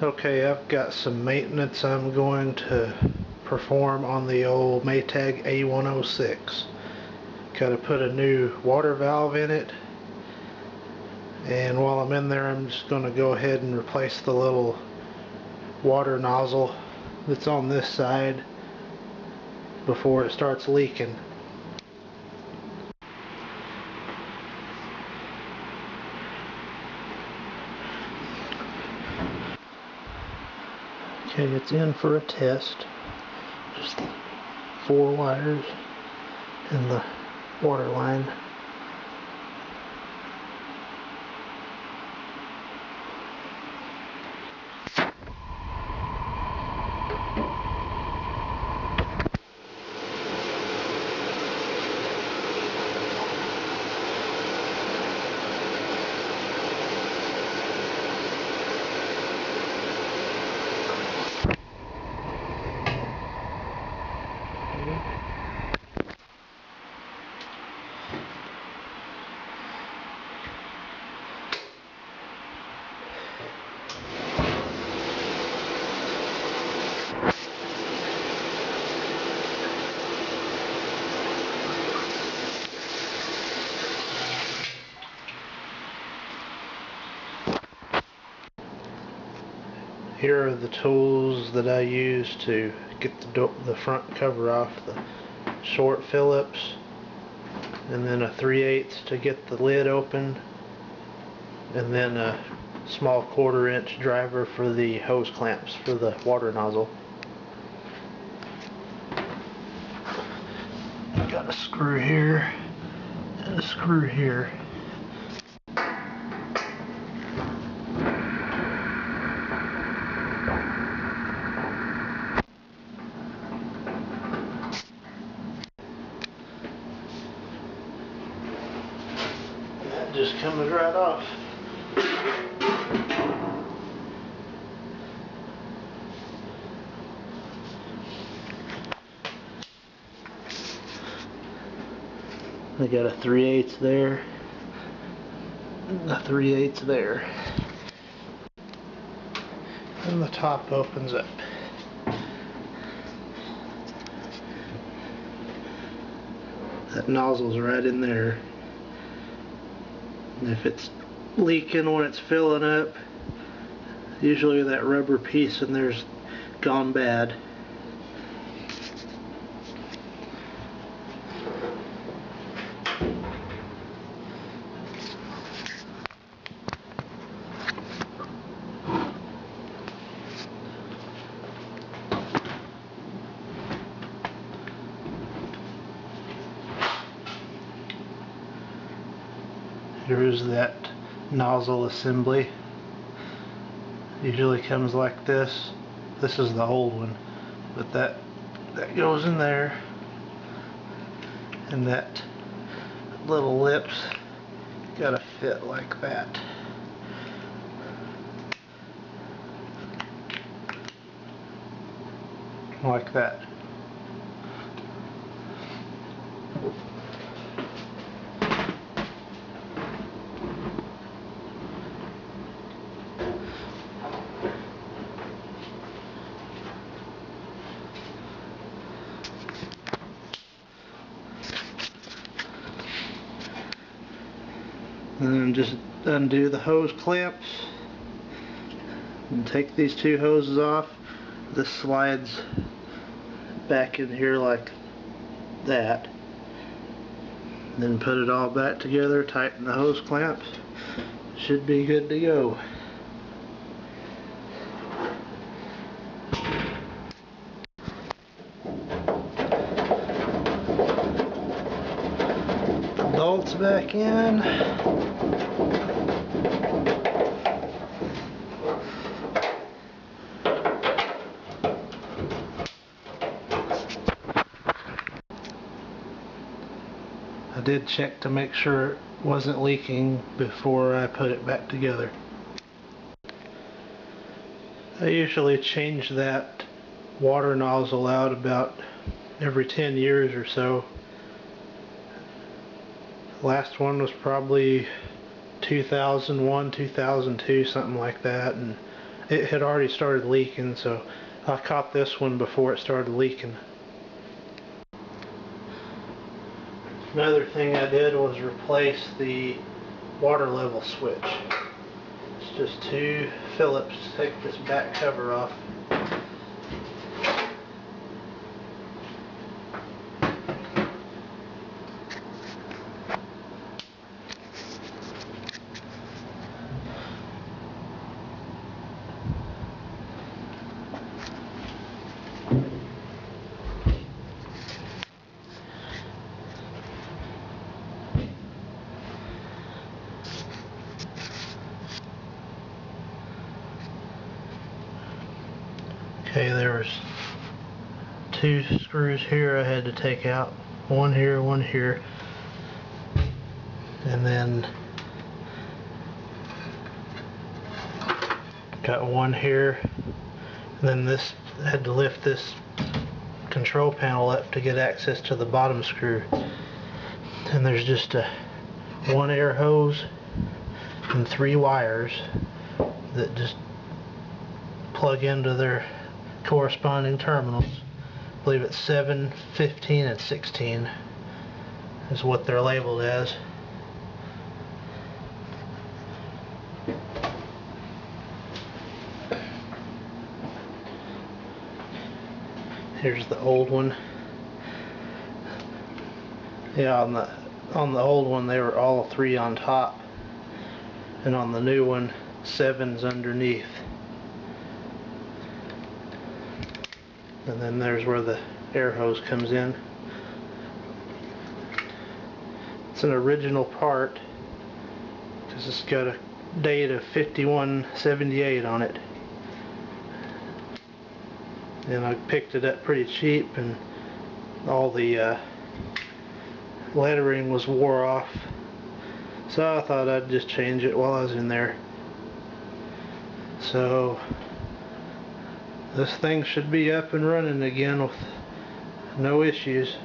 Okay, I've got some maintenance I'm going to perform on the old Maytag A106. Got to put a new water valve in it, and while I'm in there I'm just going to go ahead and replace the little water nozzle that's on this side before it starts leaking. Okay, it's in for a test. Just 4 wires in the water line. Here are the tools that I use to get the front cover off. The short Phillips, and then a 3/8 to get the lid open, and then a small 1/4 inch driver for the hose clamps for the water nozzle. Got a screw here and a screw here. That just comes right off. I got a 3/8 there, and a 3/8 there, and the top opens up. That nozzle's right in there, and if it's leaking when it's filling up, usually that rubber piece in there's gone bad. Here's that nozzle assembly. Usually comes like this. This is the old one, but that goes in there, and that little lips gotta fit like that. Like that. And then just undo the hose clamps and take these 2 hoses off. This slides back in here like that. Then put it all back together, tighten the hose clamps. Should be good to go. Bolts back in. I did check to make sure it wasn't leaking before I put it back together. I usually change that water nozzle out about every 10 years or so. Last one was probably 2001, 2002, something like that, and it had already started leaking, so I caught this one before it started leaking. Another thing I did was replace the water level switch. It's just 2 Phillips. Take this back cover off. Okay, there was 2 screws here I had to take out. One here, and then got one here. And then this had to lift this control panel up to get access to the bottom screw. And there's just one air hose and 3 wires that just plug into their corresponding terminals. I believe it's 7, 15, and 16 is what they're labeled as. Here's the old one. Yeah, on the old one they were all 3 on top, and on the new one 7's underneath. And then there's where the air hose comes in. It's an original part because it's got a date of 5178 on it. And I picked it up pretty cheap, and all the lettering was wore off. So I thought I'd just change it while I was in there. So this thing should be up and running again with no issues.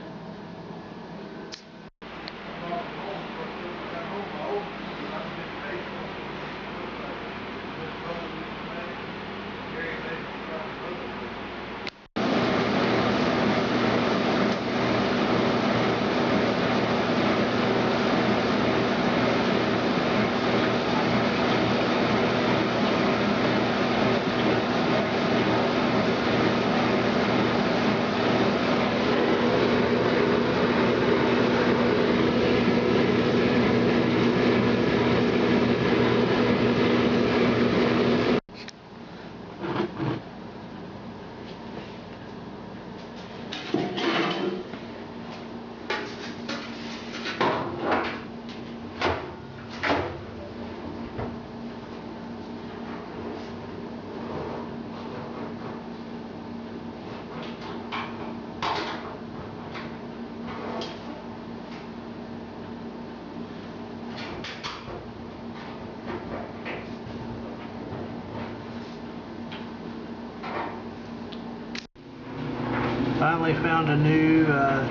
Finally found a new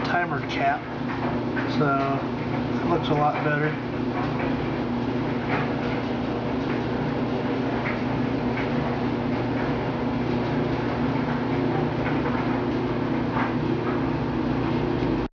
timer cap, so it looks a lot better.